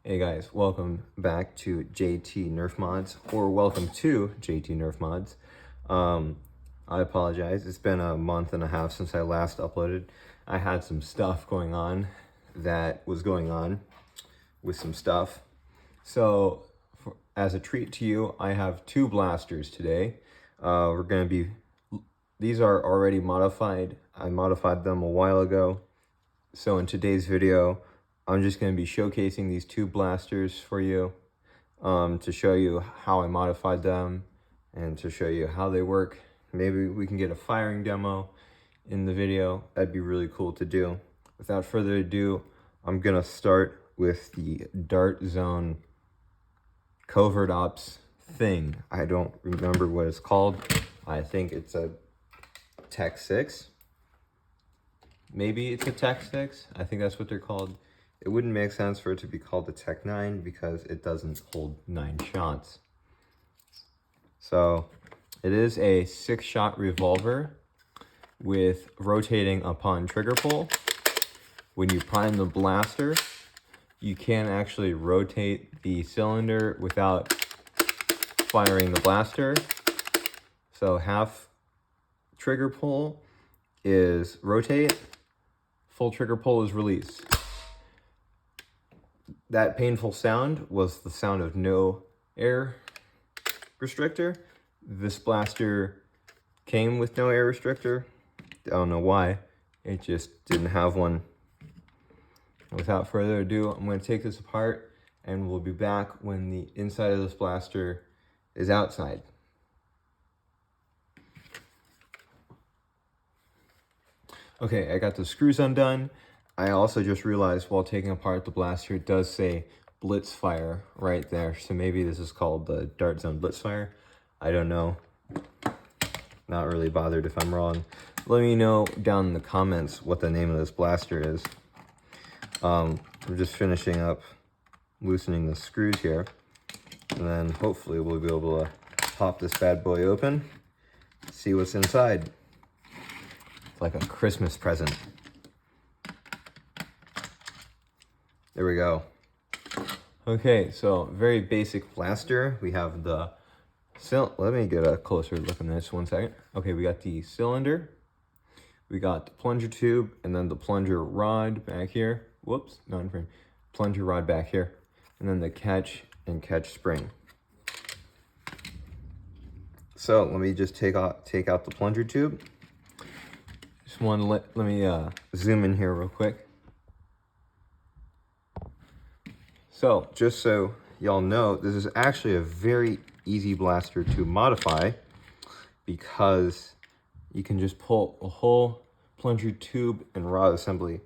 Hey guys, welcome back to JT Nerf Mods, or welcome to JT Nerf Mods. I apologize, it's been a month and a half since I last uploaded. I had some stuff going on with some stuff. So, as a treat to you, I have two blasters today. These are already modified. I modified them a while ago. So in today's video, I'm just going to be showcasing these two blasters for you to show you how I modified them and to show you how they work. Maybe we can get a firing demo in the video. That'd be really cool to do. Without further ado, I'm going to start with the Dart Zone Covert Ops thing. I don't remember what it's called. I think it's a Tech 6. Maybe it's a Tech 6. I think that's what they're called. It wouldn't make sense for it to be called a Tech 9 because it doesn't hold 9 shots. So it is a 6-shot revolver with rotating upon trigger pull. When you prime the blaster, you can actually rotate the cylinder without firing the blaster. So half trigger pull is rotate, full trigger pull is release. That painful sound was the sound of no air restrictor. This blaster came with no air restrictor. I don't know why. It just didn't have one. Without further ado, I'm going to take this apart and we'll be back when the inside of this blaster is outside. Okay, I got the screws undone. I also just realized while taking apart the blaster, it does say Blitzfire right there. So maybe this is called the Dart Zone Blitzfire. I don't know. Not really bothered if I'm wrong. Let me know down in the comments what the name of this blaster is. I'm just finishing up loosening the screws here. And then hopefully we'll be able to pop this bad boy open, see what's inside. It's like a Christmas present. There we go. Okay, so very basic blaster. We have the let me get a closer look on this 1 second. Okay, we got the cylinder, we got the plunger tube, and then the plunger rod back here. Whoops, not in frame. Plunger rod back here, and then the catch and catch spring. So let me just take out the plunger tube. Just want to let me zoom in here real quick. So, just so y'all know, this is actually a very easy blaster to modify because you can just pull a whole plunger tube and rod assembly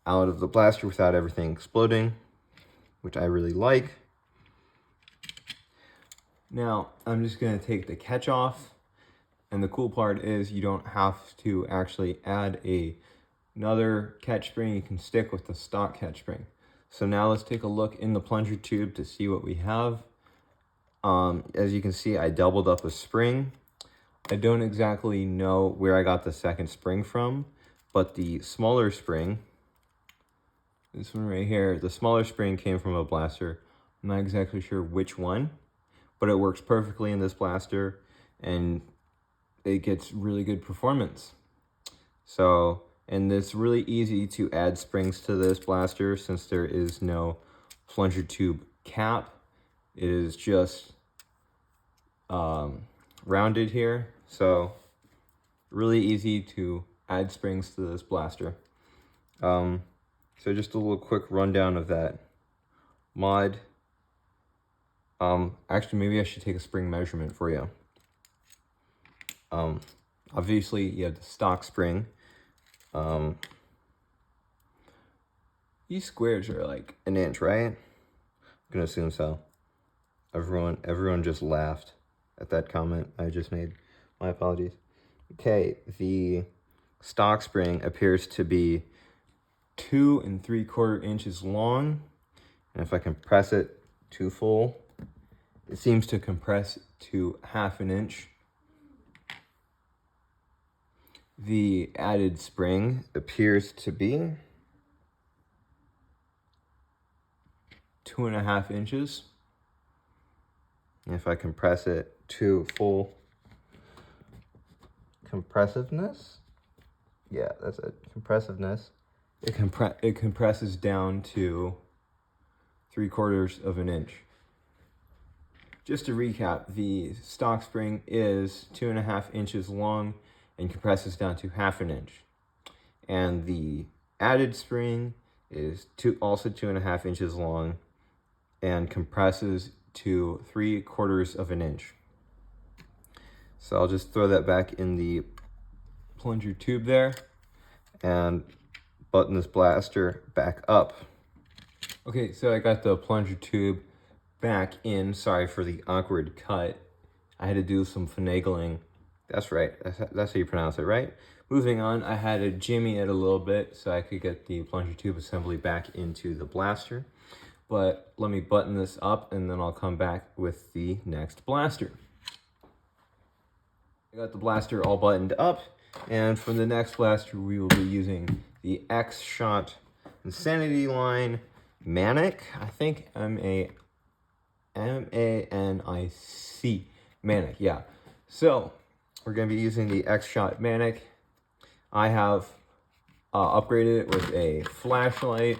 out of the blaster without everything exploding, which I really like. Now, I'm just going to take the catch off, and the cool part is you don't have to actually add another catch spring. You can stick with the stock catch spring. So now let's take a look in the plunger tube to see what we have. As you can see, I doubled up a spring. I don't exactly know where I got the second spring from, but the smaller spring, this one right here, the smaller spring came from a blaster. I'm not exactly sure which one, but it works perfectly in this blaster and it gets really good performance. So, and it's really easy to add springs to this blaster since there is no plunger tube cap. It is just rounded here. So really easy to add springs to this blaster. So just a little quick rundown of that mod. Actually, maybe I should take a spring measurement for you. Obviously, you have the stock spring. These squares are like an inch, right? I'm gonna assume so. Everyone just laughed at that comment I just made. My apologies. Okay, the stock spring appears to be 2 3/4 inches long, and if I compress it to full, it seems to compress to 1/2 inch. The added spring appears to be 2.5 inches. And if I compress it to full compressiveness, yeah, that's it, compressiveness, it compresses down to 3/4 of an inch. Just to recap, the stock spring is 2.5 inches long and compresses down to 1/2 inch. And the added spring is also 2.5 inches long and compresses to 3/4 of an inch. So I'll just throw that back in the plunger tube there and button this blaster back up. Okay, so I got the plunger tube back in. Sorry for the awkward cut. I had to do some finagling. That's right, that's how you pronounce it, right? Moving on, I had to jimmy it a little bit so I could get the plunger tube assembly back into the blaster. But let me button this up and then I'll come back with the next blaster. I got the blaster all buttoned up, and for the next blaster we will be using the Xshot Insanity line Manic. I think M-A-N-I-C, Manic, yeah. So we're going to be using the Xshot Manic. I have upgraded it with a flashlight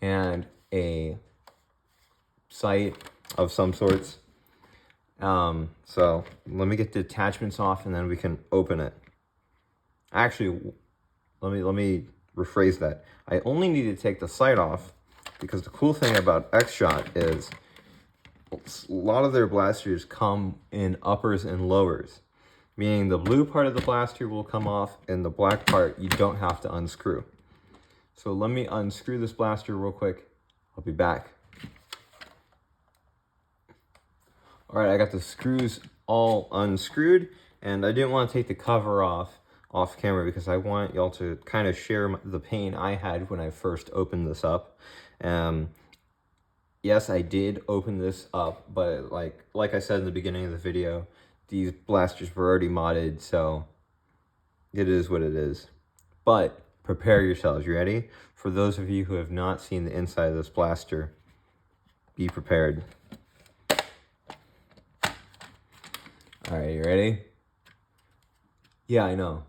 and a sight of some sorts. So let me get the attachments off and then we can open it. Actually, let me rephrase that. I only need to take the sight off because the cool thing about Xshot is a lot of their blasters come in uppers and lowers, meaning the blue part of the blaster will come off and the black part you don't have to unscrew. So let me unscrew this blaster real quick. I'll be back. All right, I got the screws all unscrewed, and I didn't want to take the cover off camera because I want y'all to kind of share the pain I had when I first opened this up. Yes, I did open this up, but like I said in the beginning of the video, these blasters were already modded, so it is what it is. But prepare yourselves. You ready? For those of you who have not seen the inside of this blaster, be prepared. All right, you ready? Yeah, I know.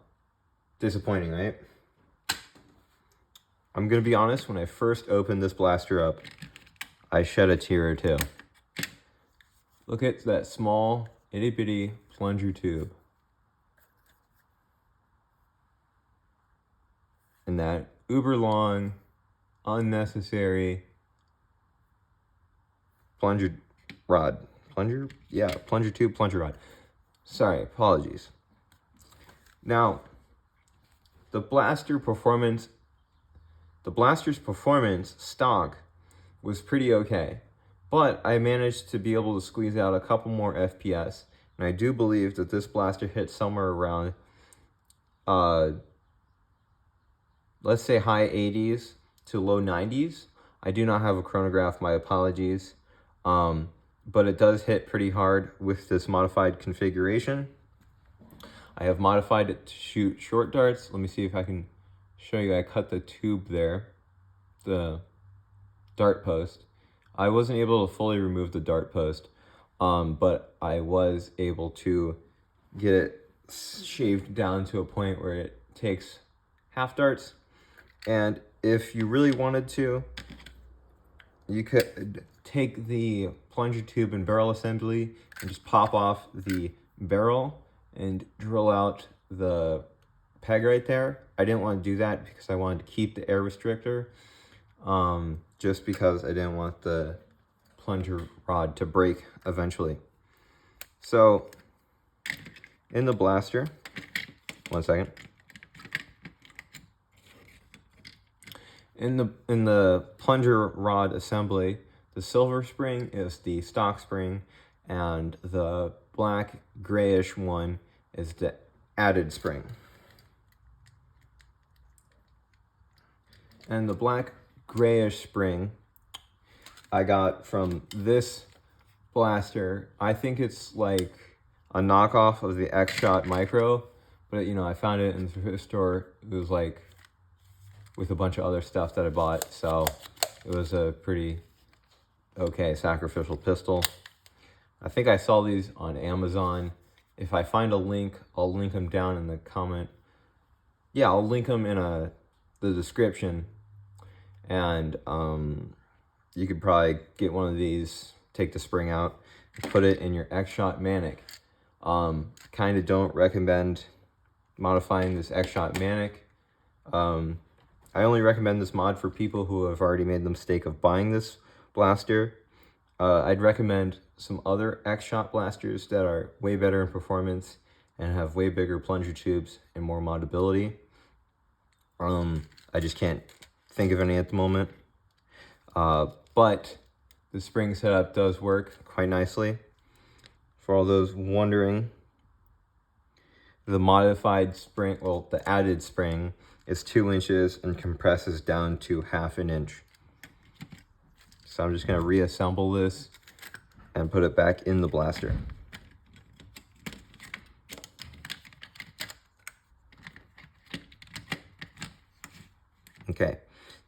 Disappointing, right? I'm gonna be honest, when I first opened this blaster up, I shed a tear or two. Look at that small, itty-bitty plunger tube. And that uber long, unnecessary plunger rod. Plunger? Yeah, plunger tube, plunger rod. Sorry, apologies. Now, the blaster's performance stock was pretty okay, but I managed to be able to squeeze out a couple more FPS, and I do believe that this blaster hit somewhere around, let's say high 80s to low 90s. I do not have a chronograph, my apologies, but it does hit pretty hard with this modified configuration. I have modified it to shoot short darts. Let me see if I can show you. I cut the tube there, the dart post. I wasn't able to fully remove the dart post, but I was able to get it shaved down to a point where it takes half darts. And if you really wanted to, you could take the plunger tube and barrel assembly and just pop off the barrel and drill out the peg right there. I didn't want to do that because I wanted to keep the air restrictor, just because I didn't want the plunger rod to break eventually. So in the blaster, one second. In the plunger rod assembly, the silver spring is the stock spring, and the black grayish one is the added spring. And the black grayish spring I got from this blaster. I think it's like a knockoff of the Xshot Micro, but you know, I found it in the thrift store. It was like with a bunch of other stuff that I bought, so It was a pretty okay sacrificial pistol. I think I saw these on Amazon. If I find a link, I'll link them down in the comment. Yeah, I'll link them in the description. And you could probably get one of these, take the spring out, and put it in your Xshot Manic. Kind of don't recommend modifying this Xshot Manic. I only recommend this mod for people who have already made the mistake of buying this blaster. I'd recommend some other Xshot blasters that are way better in performance and have way bigger plunger tubes and more modability. I just can't think of any at the moment. But the spring setup does work quite nicely. For all those wondering, the modified spring, well, the added spring is 2 inches and compresses down to 1/2 inch. So I'm just going to reassemble this and put it back in the blaster. Okay,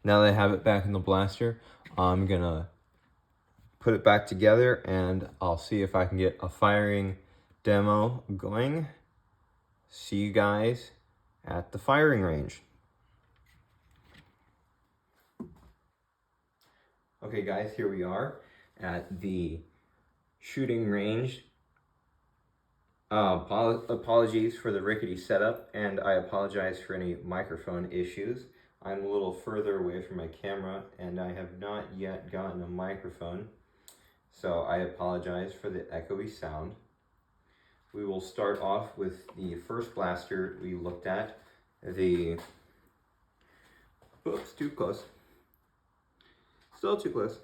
now that I have it back in the blaster, I'm going to put it back together and I'll see if I can get a firing demo going. See you guys at the firing range. Okay guys, here we are at the shooting range. Apologies for the rickety setup, and I apologize for any microphone issues. I'm a little further away from my camera and I have not yet gotten a microphone, so I apologize for the echoey sound. We will start off with the first blaster we looked at, the... Oops, too close. Still too close.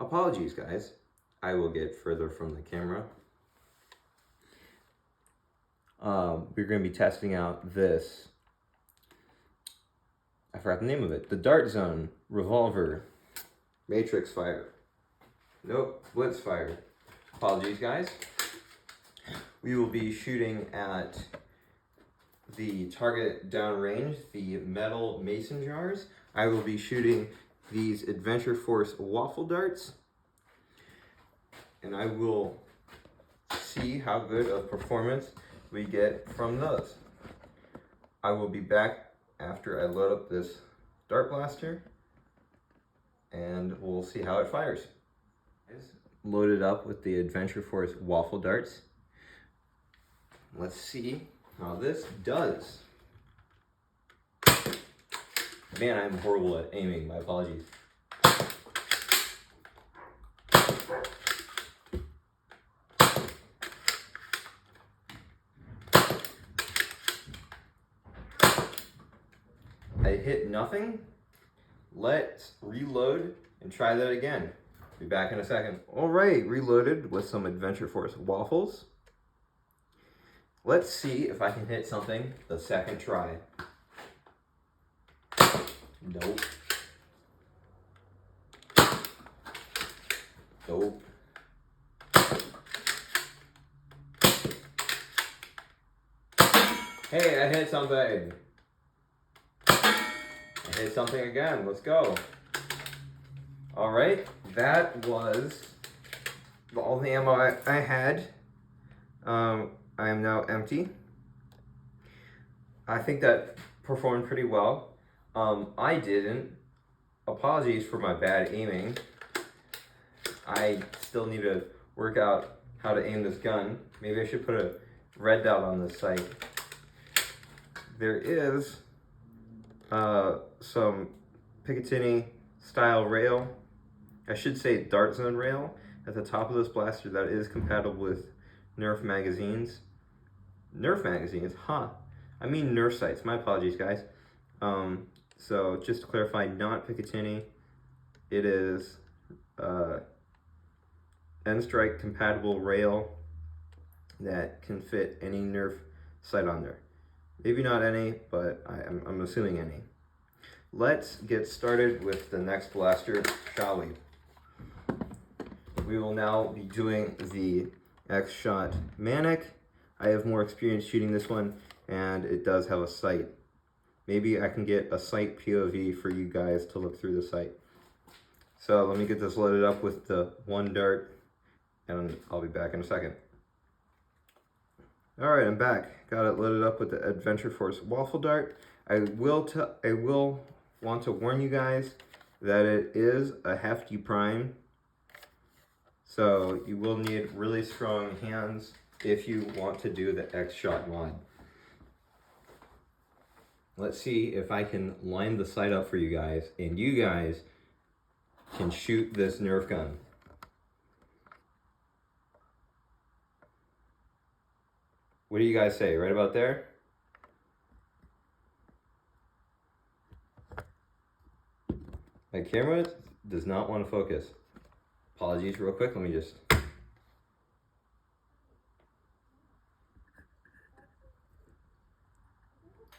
Apologies, guys. I will get further from the camera. We're going to be testing out this, I forgot the name of it, the Dart Zone Revolver Matrix Fire. Nope, Blitzfire. Apologies, guys. We will be shooting at the target downrange, the metal mason jars. I will be shooting these Adventure Force waffle darts, and I will see how good of performance we get from those. I will be back after I load up this dart blaster and we'll see how it fires. Loaded up with the Adventure Force waffle darts. Let's see how this does. Man, I'm horrible at aiming. My apologies. I hit nothing. Let's reload and try that again. Be back in a second. All right, reloaded with some Adventure Force waffles. Let's see if I can hit something the second try. Nope. Nope. Hey, I hit something. I hit something again. Let's go. All right, that was all the ammo I had. I am now empty. I think that performed pretty well. I didn't. Apologies for my bad aiming. I still need to work out how to aim this gun. Maybe I should put a red dot on this sight. There is some Picatinny style rail. I should say Dart Zone rail at the top of this blaster that is compatible with Nerf magazines. Nerf magazines, huh? I mean Nerf sights. My apologies, guys. So just to clarify, not Picatinny. It is N-Strike compatible rail that can fit any Nerf sight on there. Maybe not any, but I'm assuming any. Let's get started with the next blaster, shall we? We will now be doing the Xshot Manic. I have more experience shooting this one, and it does have a sight. Maybe I can get a sight POV for you guys to look through the sight. So let me get this loaded up with the one dart, and I'll be back in a second. All right, I'm back. Got it loaded up with the Adventure Force waffle dart. I will want to warn you guys that it is a hefty prime, so you will need really strong hands if you want to do the Xshot mod. Let's see if I can line the sight up for you guys, and you guys can shoot this Nerf gun. What do you guys say? Right about there? My camera does not want to focus. Apologies real quick, let me just...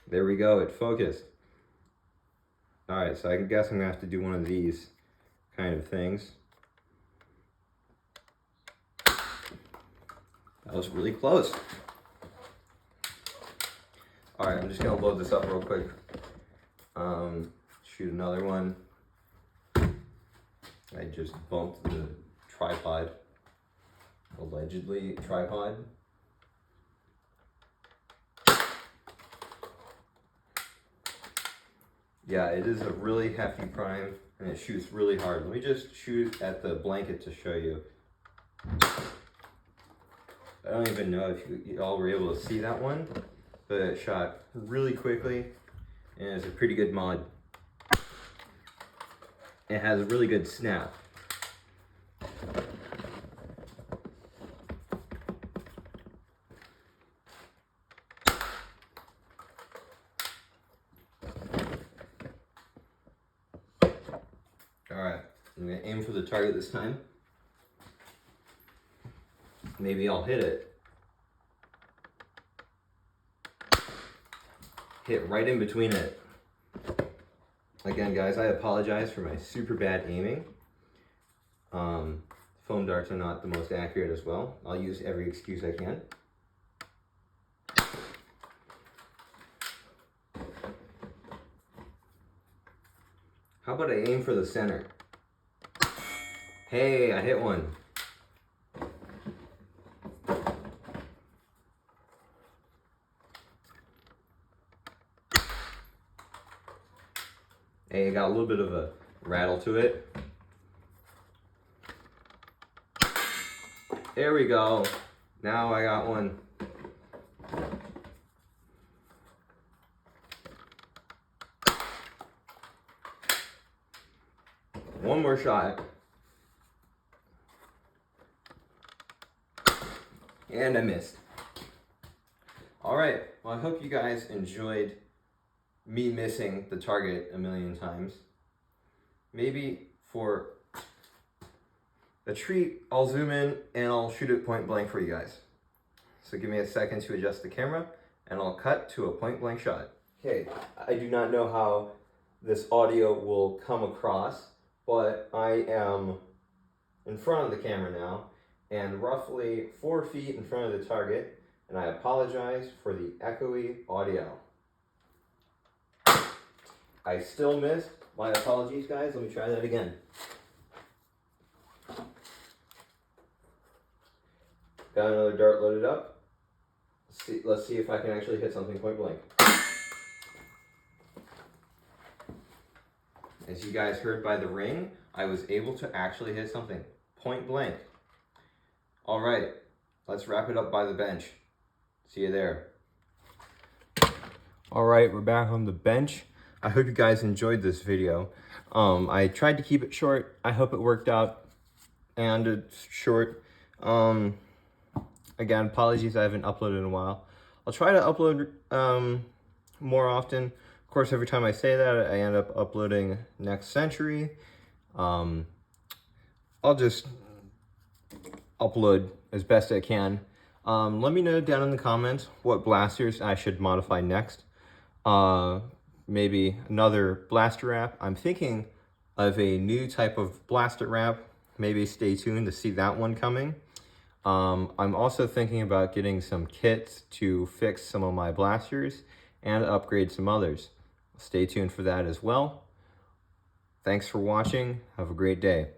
There we go, it focused. Alright, so I guess I'm going to have to do one of these kind of things. That was really close. Alright, I'm just going to load this up real quick. Shoot another one. I just bumped the tripod. Allegedly tripod. Yeah, it is a really hefty prime and it shoots really hard. Let me just shoot at the blanket to show you. I don't even know if you all were able to see that one, but it shot really quickly and it's a pretty good mod. It has a really good snap. Alright, I'm going to aim for the target this time. Maybe I'll hit it. Hit right in between it. Again, guys, I apologize for my super bad aiming. Foam darts are not the most accurate as well. I'll use every excuse I can. How about I aim for the center? Hey, I hit one. Hey, it got a little bit of a rattle to it. There we go. Now I got one. One more shot. And I missed. Alright, well I hope you guys enjoyed me missing the target a million times. Maybe for a treat, I'll zoom in and I'll shoot it point blank for you guys. So give me a second to adjust the camera and I'll cut to a point blank shot. Okay, I do not know how this audio will come across, but I am in front of the camera now and roughly 4 feet in front of the target, and I apologize for the echoey audio. I still missed. My apologies, guys. Let me try that again. Got another dart loaded up. Let's see if I can actually hit something point blank. As you guys heard by the ring, I was able to actually hit something point blank. All right, let's wrap it up by the bench. See you there. All right, we're back on the bench. I hope you guys enjoyed this video. I tried to keep it short. I hope it worked out and it's short. Again, apologies, I haven't uploaded in a while. I'll try to upload more often. Of course, every time I say that, I end up uploading next century. I'll just upload as best I can. Let me know down in the comments what blasters I should modify next. Maybe another blaster wrap. I'm thinking of a new type of blaster wrap. Maybe stay tuned to see that one coming. I'm also thinking about getting some kits to fix some of my blasters and upgrade some others. Stay tuned for that as well. Thanks for watching. Have a great day.